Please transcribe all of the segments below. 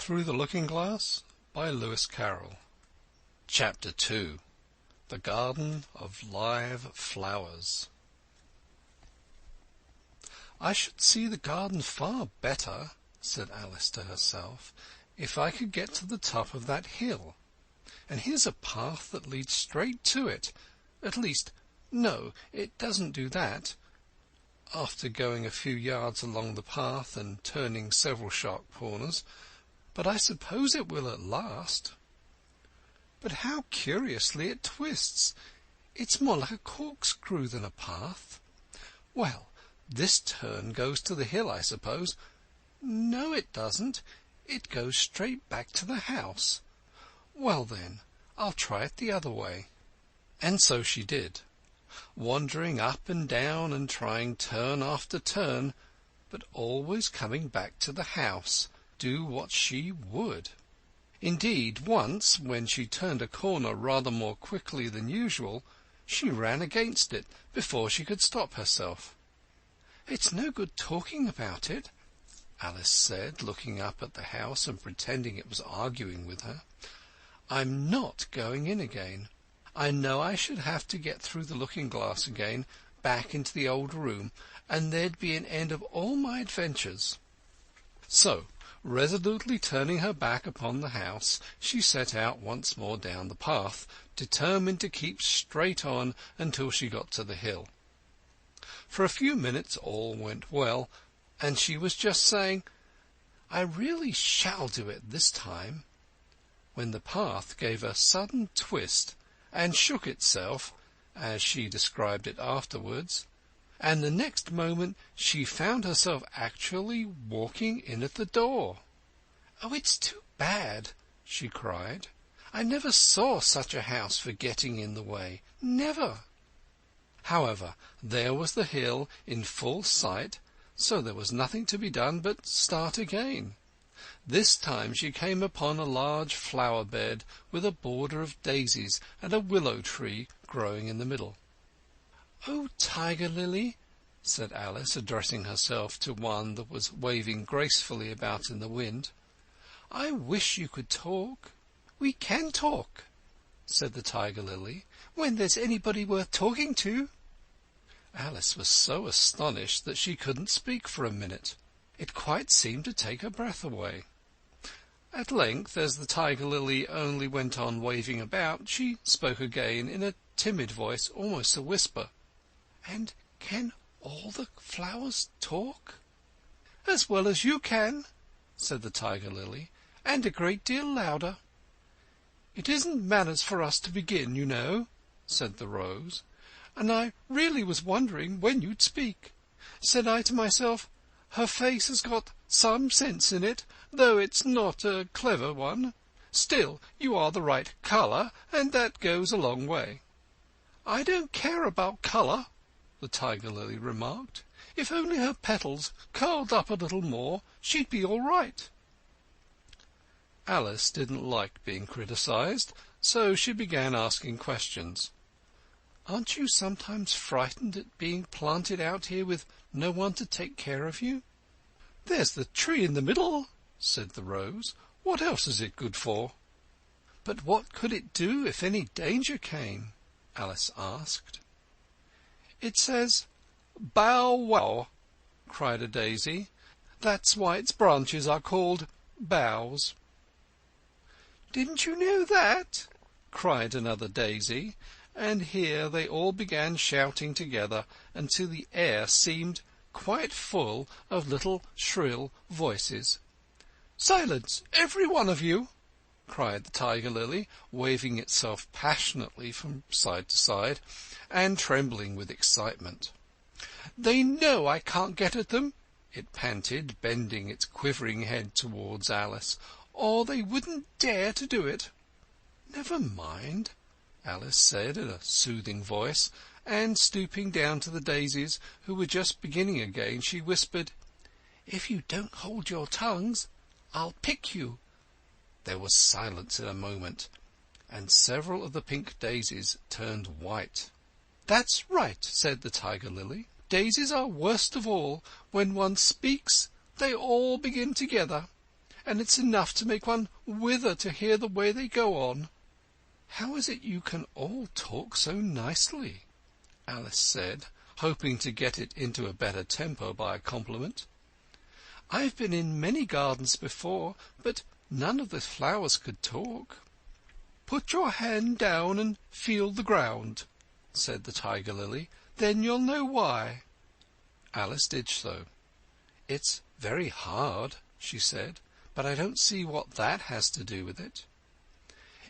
Through the Looking-Glass by Lewis Carroll. Chapter 2. The Garden of Live Flowers. "I should see the garden far better," said Alice to herself, "if I could get to the top of that hill. And here's a path that leads straight to it. At least, no, it doesn't do that." After going a few yards along the path and turning several sharp corners, "but I suppose it will at last. But how curiously it twists! It's more like a corkscrew than a path. Well, this turn goes to the hill, I suppose. No, it doesn't. It goes straight back to the house. Well, then, I'll try it the other way." And so she did, wandering up and down and trying turn after turn, but always coming back to the house, do what she would. Indeed, once, when she turned a corner rather more quickly than usual, she ran against it before she could stop herself. "It's no good talking about it," Alice said, looking up at the house and pretending it was arguing with her. "I'm not going in again. I know I should have to get through the looking-glass again, back into the old room, and there'd be an end of all my adventures." So, resolutely turning her back upon the house, she set out once more down the path, determined to keep straight on until she got to the hill. For a few minutes all went well, and she was just saying, "I really shall do it this time," when the path gave a sudden twist and shook itself, as she described it afterwards, and the next moment she found herself actually walking in at the door. "Oh, it's too bad!" she cried. "I never saw such a house for getting in the way. Never!" However, there was the hill in full sight, so there was nothing to be done but start again. This time she came upon a large flower bed with a border of daisies and a willow tree growing in the middle. "Oh, Tiger Lily," said Alice, addressing herself to one that was waving gracefully about in the wind, "I wish you could talk." "We can talk," said the Tiger Lily, "when there's anybody worth talking to." Alice was so astonished that she couldn't speak for a minute. It quite seemed to take her breath away. At length, as the Tiger Lily only went on waving about, she spoke again in a timid voice, almost a whisper. "And can all the flowers talk?" "As well as you can," said the Tiger Lily, "and a great deal louder." "It isn't manners for us to begin, you know," said the Rose, "and I really was wondering when you'd speak. Said I to myself, her face has got some sense in it, though it's not a clever one. Still, you are the right colour, and that goes a long way." "I don't care about colour," the Tiger Lily remarked. "If only her petals curled up a little more, she'd be all right." Alice didn't like being criticized, so she began asking questions. "Aren't you sometimes frightened at being planted out here with no one to take care of you?" "There's the tree in the middle," said the Rose. "What else is it good for?" "But what could it do if any danger came?" Alice asked. "It says 'Bow wow,'" cried a daisy. "That's why its branches are called boughs." "Didn't you know that?" cried another daisy, and here they all began shouting together until the air seemed quite full of little shrill voices. "Silence, every one of you!" cried the Tiger Lily, waving itself passionately from side to side, and trembling with excitement. "They know I can't get at them," it panted, bending its quivering head towards Alice, "or they wouldn't dare to do it." "Never mind," Alice said in a soothing voice, and stooping down to the daisies, who were just beginning again, she whispered, "If you don't hold your tongues, I'll pick you." There was silence in a moment, and several of the pink daisies turned white. "That's right," said the Tiger Lily. "Daisies are worst of all. When one speaks, they all begin together. and it's enough to make one wither to hear the way they go on." "How is it you can all talk so nicely?" Alice said, hoping to get it into a better tempo by a compliment. "I've been in many gardens before, but none of the flowers could talk." "Put your hand down and feel the ground," said the tiger lily. "Then you'll know why." Alice did so. "It's very hard," she said, "but I don't see what that has to do with it."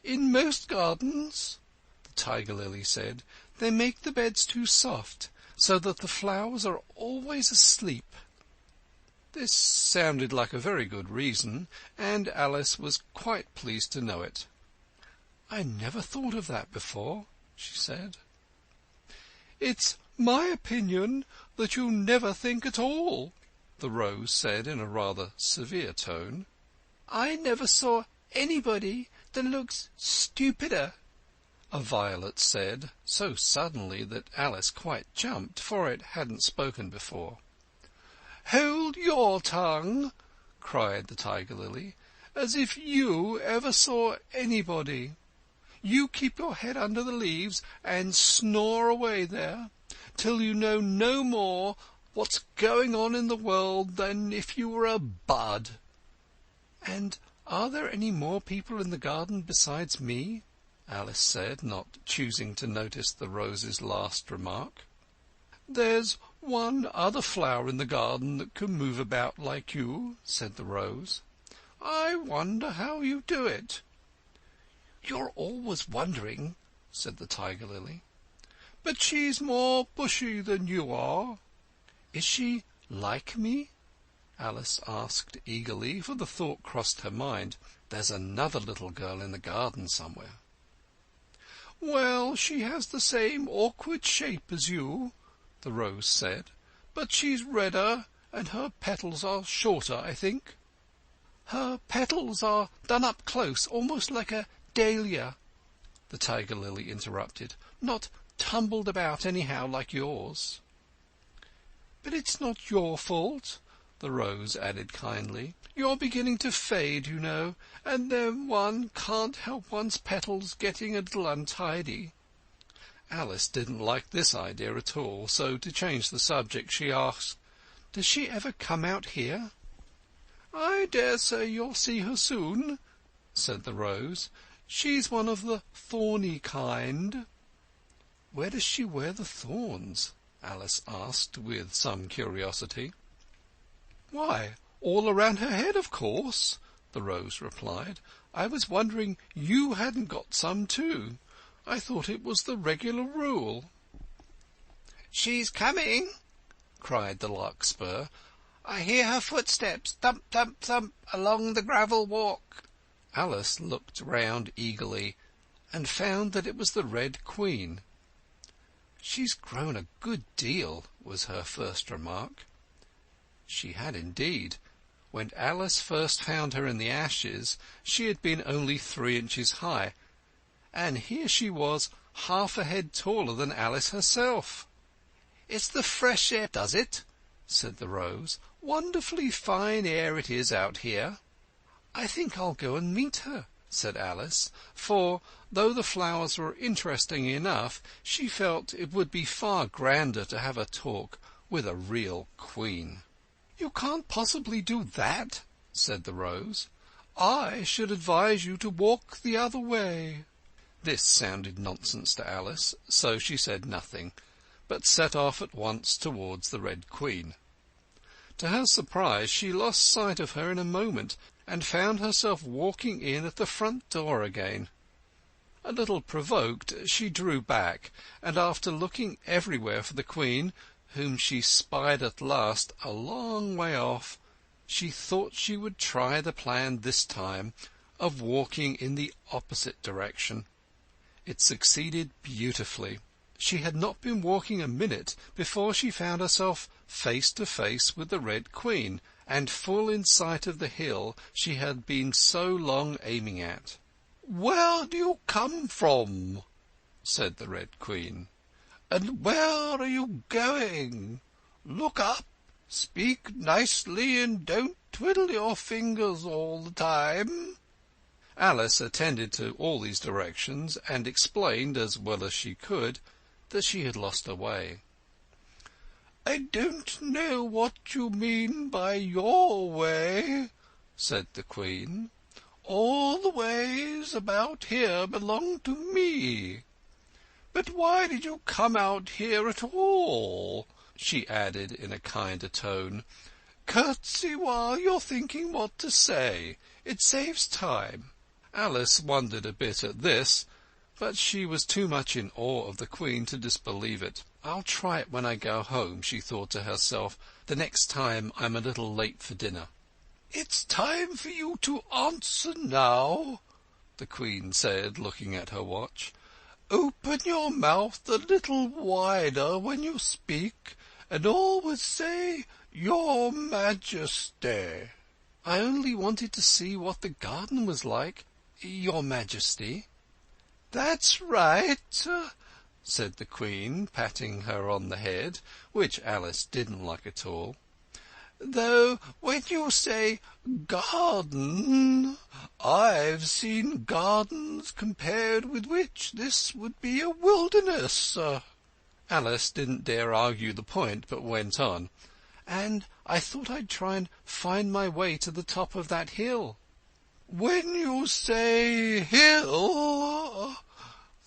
"In most gardens," the tiger lily said, "they make the beds too soft, so that the flowers are always asleep." This sounded like a very good reason, and Alice was quite pleased to know it. "I never thought of that before," she said. "It's my opinion that you never think at all," the rose said in a rather severe tone. "I never saw anybody that looks stupider," a violet said, so suddenly that Alice quite jumped, for it hadn't spoken before. "Hold your tongue," cried the tiger lily, "as if you ever saw anybody. You keep your head under the leaves and snore away there, till you know no more what's going on in the world than if you were a bud." "And are there any more people in the garden besides me?" Alice said, not choosing to notice the rose's last remark. "There's one other flower in the garden that can move about like you," said the rose. "I wonder how you do it." "You're always wondering," said the tiger lily. "But she's more bushy than you are." "Is she like me?" Alice asked eagerly, for the thought crossed her mind, "There's another little girl in the garden somewhere." "Well, she has the same awkward shape as you," the rose said, "but she's redder, and her petals are shorter, I think." "Her petals are done up close, almost like a dahlia," the tiger lily interrupted, "not tumbled about anyhow like yours." "But it's not your fault," the rose added kindly. "You're beginning to fade, you know, and then one can't help one's petals getting a little untidy." Alice didn't like this idea at all, so to change the subject she asked, "Does she ever come out here?" "I dare say you'll see her soon," said the rose. "She's one of the thorny kind." "Where does she wear the thorns?" Alice asked with some curiosity. "Why, all around her head, of course," the rose replied. "I was wondering you hadn't got some too. I thought it was the regular rule." "She's coming!" cried the larkspur. "I hear her footsteps, thump, thump, thump, along the gravel walk." Alice looked round eagerly, and found that it was the Red Queen. "She's grown a good deal," was her first remark. She had indeed. When Alice first found her in the ashes, she had been only 3 inches high, and here she was half a head taller than Alice herself. "It's the fresh air does it," said the rose. "Wonderfully fine air it is out here." "I think I'll go and meet her," said Alice, for, though the flowers were interesting enough, she felt it would be far grander to have a talk with a real queen. "You can't possibly do that," said the rose. "I should advise you to walk the other way." This sounded nonsense to Alice, so she said nothing, but set off at once towards the Red Queen. To her surprise, she lost sight of her in a moment, and found herself walking in at the front door again. A little provoked, she drew back, and after looking everywhere for the Queen, whom she spied at last a long way off, she thought she would try the plan this time of walking in the opposite direction. It succeeded beautifully. She had not been walking a minute before she found herself face to face with the Red Queen, and full in sight of the hill she had been so long aiming at. "Where do you come from?" said the Red Queen. "And where are you going? Look up, speak nicely, and don't twiddle your fingers all the time." Alice attended to all these directions, and explained, as well as she could, that she had lost her way. "I don't know what you mean by your way," said the Queen. "All the ways about here belong to me. But why did you come out here at all?" she added in a kinder tone. "Curtsy while you're thinking what to say. It saves time." Alice wondered a bit at this, but she was too much in awe of the Queen to disbelieve it. "I'll try it when I go home," she thought to herself, "the next time I'm a little late for dinner." "It's time for you to answer now," the Queen said, looking at her watch. "Open your mouth a little wider when you speak, and always say 'Your Majesty.'" "I only wanted to see what the garden was like, Your Majesty." "That's right," said the Queen, patting her on the head, which Alice didn't like at all. "Though when you say 'garden,' I've seen gardens compared with which this would be a wilderness." Alice didn't dare argue the point, but went on. "And I thought I'd try and find my way to the top of that hill." "When you say 'hill,'"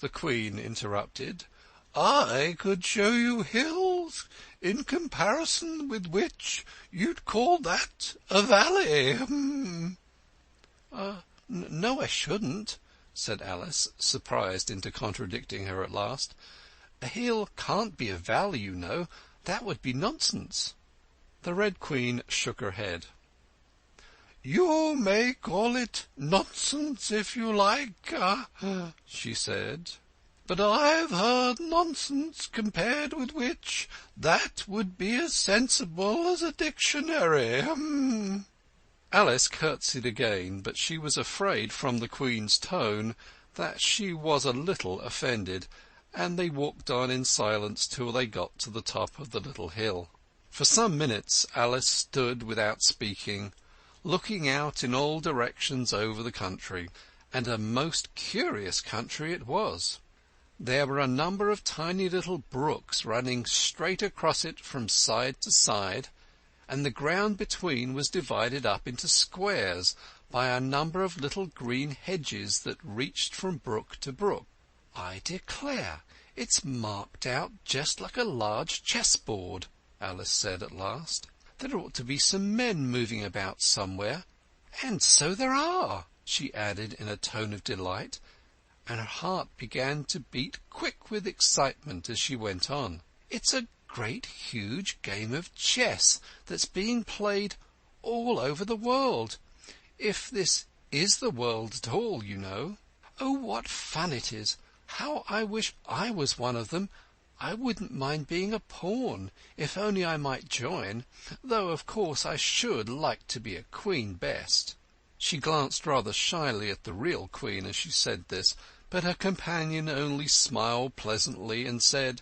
the Queen interrupted, "I could show you hills in comparison with which you'd call that a valley." "No, I shouldn't," said Alice, surprised into contradicting her at last. "A hill can't be a valley, you know. That would be nonsense." The Red Queen shook her head. "You may call it nonsense if you like," she said, "but I've heard nonsense compared with which that would be as sensible as a dictionary." Alice curtsied again, but she was afraid from the Queen's tone that she was a little offended, and they walked on in silence till they got to the top of the little hill. For some minutes Alice stood without speaking, looking out in all directions over the country, and a most curious country it was. There were a number of tiny little brooks running straight across it from side to side, and the ground between was divided up into squares by a number of little green hedges that reached from brook to brook. "I declare, it's marked out just like a large chessboard," Alice said at last. "There ought to be some men moving about somewhere. And so there are," she added in a tone of delight, and her heart began to beat quick with excitement as she went on. "It's a great huge game of chess that's being played all over the world, if this is the world at all, you know. Oh, what fun it is! How I wish I was one of them! I wouldn't mind being a pawn, if only I might join, though of course I should like to be a queen best." She glanced rather shyly at the real Queen as she said this, but her companion only smiled pleasantly and said,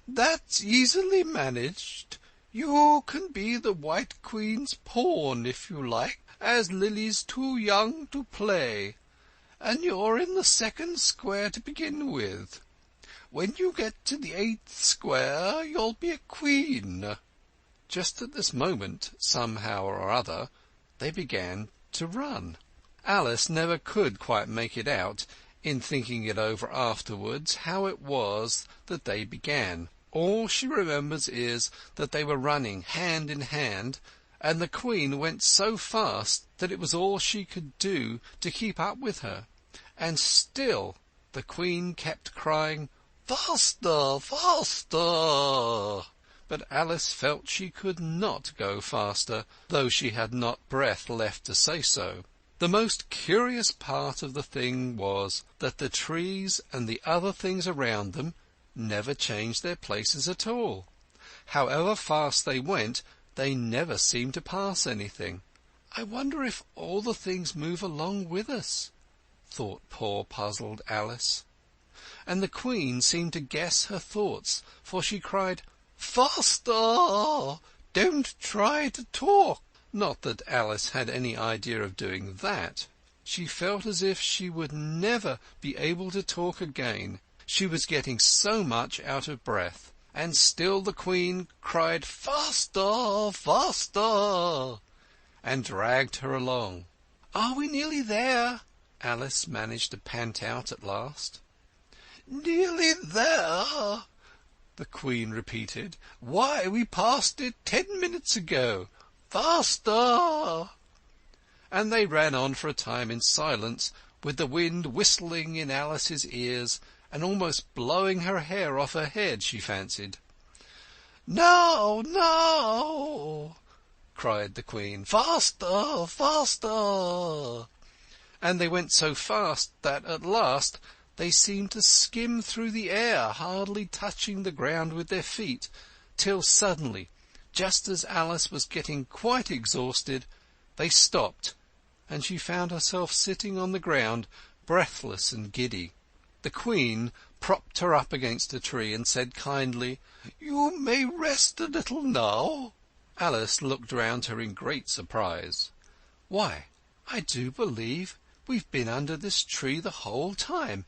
"That's easily managed. You can be the White Queen's pawn if you like, as Lily's too young to play, and you're in the second square to begin with. When you get to the 8th square you'll be a queen." Just at this moment, somehow or other, they began to run. Alice never could quite make it out, in thinking it over afterwards, how it was that they began. All she remembers is that they were running hand in hand, and the Queen went so fast that it was all she could do to keep up with her. And still the Queen kept crying, "Faster, faster!" But Alice felt she could not go faster, though she had not breath left to say so. The most curious part of the thing was that the trees and the other things around them never changed their places at all. However fast they went, they never seemed to pass anything. "I wonder if all the things move along with us," thought poor puzzled Alice. And the Queen seemed to guess her thoughts, for she cried, "Faster! Don't try to talk. Not that Alice had any idea of doing that. She felt as if she would never be able to talk again. She was getting so much out of breath. And still the Queen cried, "Faster, faster!" and dragged her along. "Are we nearly there?" Alice managed to pant out at last. "Nearly there," the Queen repeated. "Why, we passed it 10 minutes ago. Faster!" And they ran on for a time in silence, with the wind whistling in Alice's ears and almost blowing her hair off her head, she fancied. "No, no!" cried the Queen. "Faster, faster!" And they went so fast that at last they seemed to skim through the air, hardly touching the ground with their feet, till suddenly, just as Alice was getting quite exhausted, they stopped, and she found herself sitting on the ground, breathless and giddy. The Queen propped her up against a tree and said kindly, "You may rest a little now." Alice looked round her in great surprise. "Why, I do believe we've been under this tree the whole time.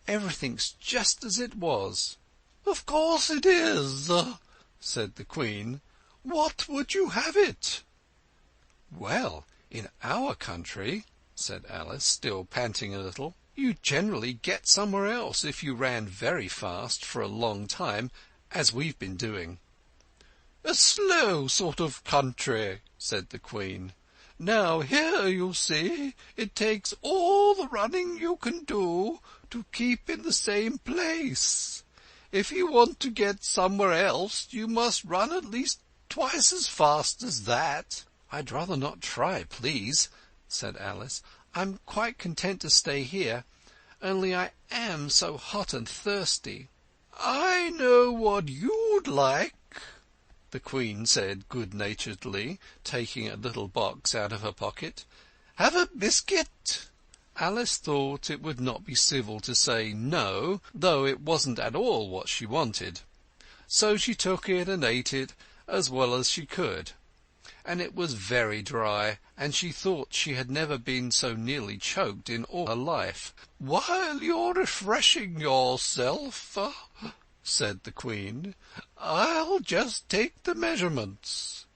Everything's just as it was." "Of course it is," said the Queen. "What would you have it?" "Well, in our country," said Alice, still panting a little, "you generally get somewhere else if you ran very fast for a long time, as we've been doing." "A slow sort of country," said the Queen. "Now here, you see, it takes all the running you can do to keep in the same place. If you want to get somewhere else, you must run at least twice as fast as that." "I'd rather not try, please," said Alice. "I'm quite content to stay here, only I am so hot and thirsty." "I know what you'd like," the Queen said good-naturedly, taking a little box out of her pocket. "Have a biscuit?" Alice thought it would not be civil to say no, though it wasn't at all what she wanted. So she took it and ate it as well as she could. And it was very dry, and she thought she had never been so nearly choked in all her life. "While you're refreshing yourself," said the Queen, "I'll just take the measurements."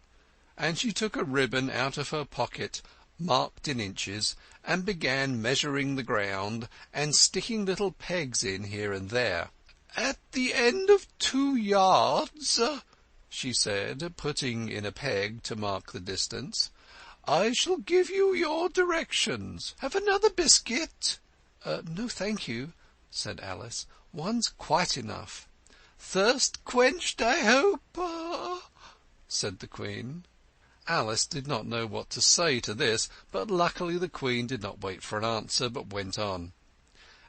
And she took a ribbon out of her pocket, marked in inches, and began measuring the ground and sticking little pegs in here and there. "At the end of 2 yards," she said, putting in a peg to mark the distance, "I shall give you your directions. Have another biscuit?" "No, thank you," said Alice. "One's quite enough." "Thirst quenched, I hope?" said the Queen. Alice did not know what to say to this, but luckily the Queen did not wait for an answer, but went on.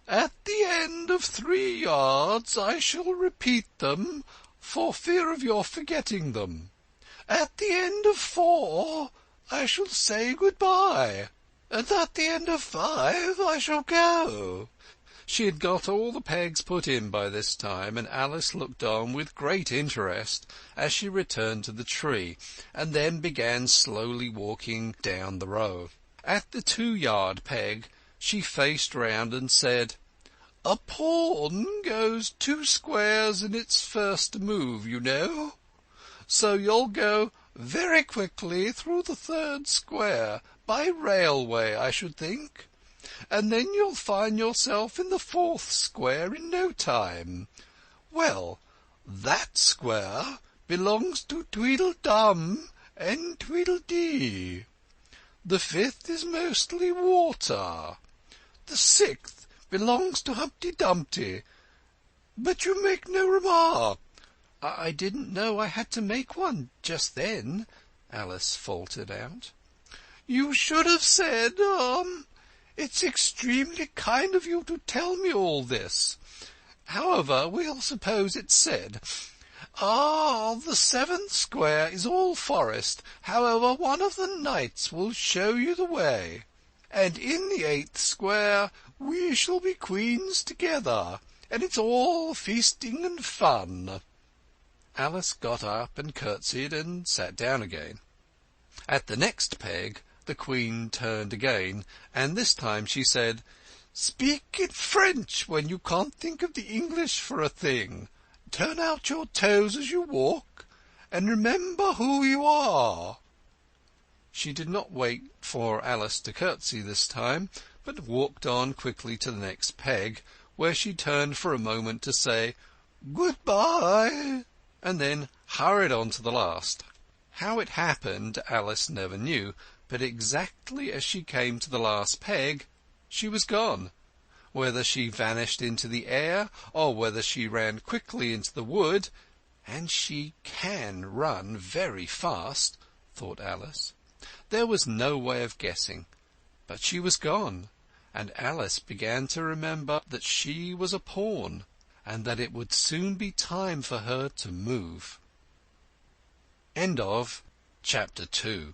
"At the end of 3 yards I shall repeat them, for fear of your forgetting them. At the end of 4 I shall say good-bye, and at the end of 5 I shall go." She had got all the pegs put in by this time, and Alice looked on with great interest as she returned to the tree, and then began slowly walking down the row. At the 2-yard peg she faced round and said, "A pawn goes 2 squares in its first move, you know. So you'll go very quickly through the 3rd square, by railway, I should think, and then you'll find yourself in the 4th square in no time. Well, that square belongs to Tweedledum and Tweedledee. The 5th is mostly water. The 6th belongs to Humpty Dumpty. But you make no remark." "I didn't know I had to make one just then," Alice faltered out. "You should have said, It's extremely kind of you to tell me all this. However, we'll suppose it's said. The 7th square is all forest. However, one of the knights will show you the way. And in the 8th square we shall be queens together, and it's all feasting and fun." Alice got up and curtsied and sat down again. At the next peg the Queen turned again, and this time she said, "Speak in French when you can't think of the English for a thing. Turn out your toes as you walk, and remember who you are." She did not wait for Alice to curtsy this time, but walked on quickly to the next peg, where she turned for a moment to say "Good-bye," and then hurried on to the last. How it happened Alice never knew, but exactly as she came to the last peg she was gone. Whether she vanished into the air, or whether she ran quickly into the wood, and she can run very fast, thought Alice, there was no way of guessing. But she was gone, and Alice began to remember that she was a pawn, and that it would soon be time for her to move. End of Chapter 2.